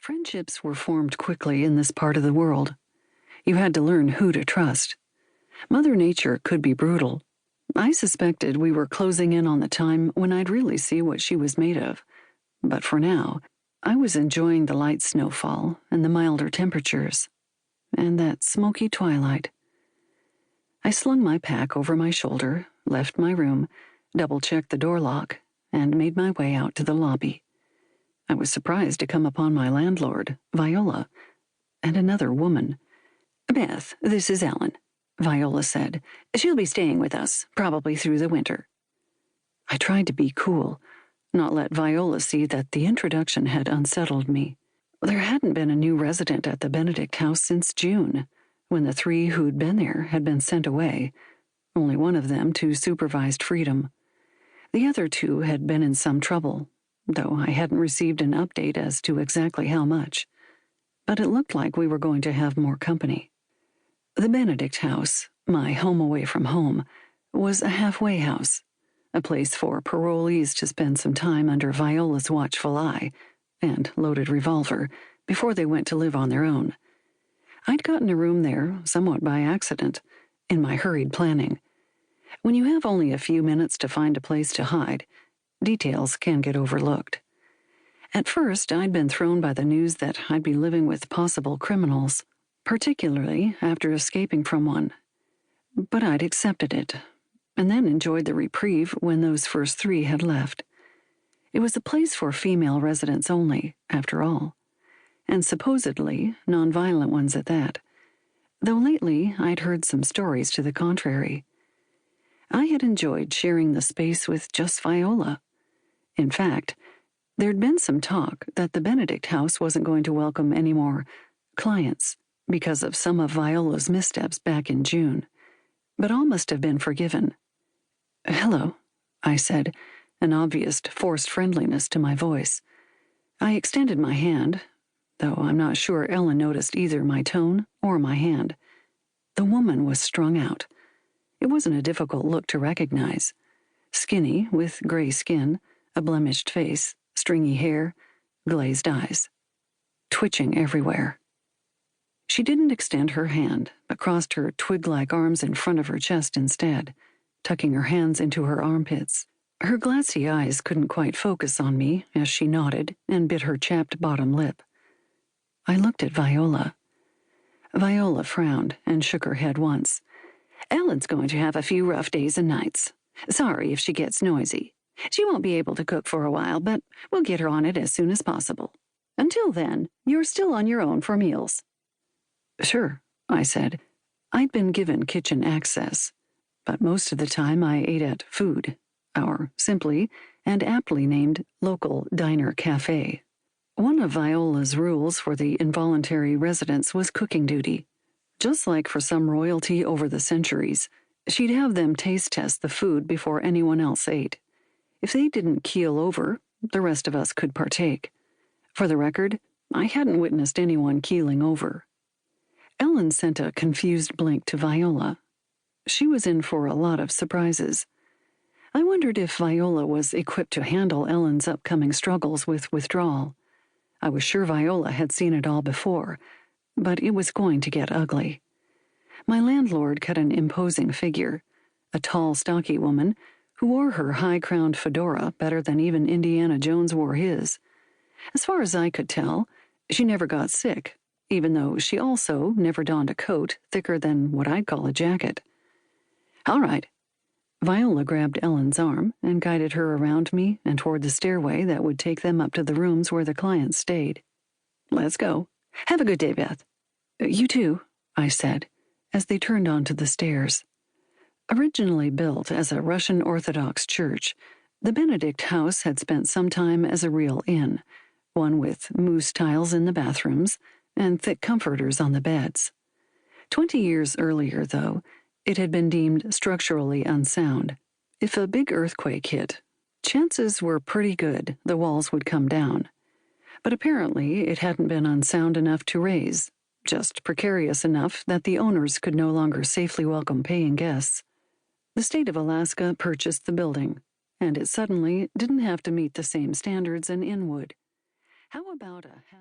Friendships were formed quickly in this part of the world. You had to learn who to trust. Mother Nature could be brutal. I suspected we were closing in on the time when I'd really see what she was made of. But for now, I was enjoying the light snowfall and the milder temperatures, and that smoky twilight. I slung my pack over my shoulder, left my room, double-checked the door lock, and made my way out to the lobby. I was surprised to come upon my landlord, Viola, and another woman. "Beth, this is Ellen," Viola said. "She'll be staying with us, probably through the winter." I tried to be cool, not let Viola see that the introduction had unsettled me. There hadn't been a new resident at the Benedict house since June, when the 3 who'd been there had been sent away, only one of them to supervised freedom. The other 2 had been in some trouble, though I hadn't received an update as to exactly how much. But it looked like we were going to have more company. The Benedict house, my home away from home, was a halfway house, a place for parolees to spend some time under Viola's watchful eye and loaded revolver before they went to live on their own. I'd gotten a room there somewhat by accident, in my hurried planning. When you have only a few minutes to find a place to hide, details can get overlooked. At first, I'd been thrown by the news that I'd be living with possible criminals, particularly after escaping from one. But I'd accepted it, and then enjoyed the reprieve when those first 3 had left. It was a place for female residents only, after all, and supposedly nonviolent ones at that, though lately I'd heard some stories to the contrary. I had enjoyed sharing the space with just Viola. In fact, there'd been some talk that the Benedict house wasn't going to welcome any more clients because of some of Viola's missteps back in June, but all must have been forgiven. "Hello," I said, an obvious forced friendliness to my voice. I extended my hand, though I'm not sure Ellen noticed either my tone or my hand. The woman was strung out. It wasn't a difficult look to recognize. Skinny, with gray skin, a blemished face, stringy hair, glazed eyes. Twitching everywhere. She didn't extend her hand, but crossed her twig-like arms in front of her chest instead, tucking her hands into her armpits. Her glassy eyes couldn't quite focus on me as she nodded and bit her chapped bottom lip. I looked at Viola. Viola frowned and shook her head once. "Ellen's going to have a few rough days and nights. Sorry if she gets noisy. She won't be able to cook for a while, but we'll get her on it as soon as possible. Until then, you're still on your own for meals." "Sure," I said. I'd been given kitchen access, but most of the time I ate at Food, our simply and aptly named local diner cafe. One of Viola's rules for the involuntary residents was cooking duty. Just like for some royalty over the centuries, she'd have them taste test the food before anyone else ate. If they didn't keel over, the rest of us could partake. For the record, I hadn't witnessed anyone keeling over. Ellen sent a confused blink to Viola. She was in for a lot of surprises. I wondered if Viola was equipped to handle Ellen's upcoming struggles with withdrawal. I was sure Viola had seen it all before, but it was going to get ugly. My landlord cut an imposing figure, a tall, stocky woman who wore her high-crowned fedora better than even Indiana Jones wore his. As far as I could tell, she never got sick, even though she also never donned a coat thicker than what I'd call a jacket. "All right." Viola grabbed Ellen's arm and guided her around me and toward the stairway that would take them up to the rooms where the clients stayed. "Let's go. Have a good day, Beth." "You too," I said, as they turned onto the stairs. Originally built as a Russian Orthodox church, the Benedict house had spent some time as a real inn, one with moose tiles in the bathrooms and thick comforters on the beds. 20 years earlier, though, it had been deemed structurally unsound. If a big earthquake hit, chances were pretty good the walls would come down. But apparently it hadn't been unsound enough to raise, just precarious enough that the owners could no longer safely welcome paying guests. The state of Alaska purchased the building, and it suddenly didn't have to meet the same standards an inn would. How about a half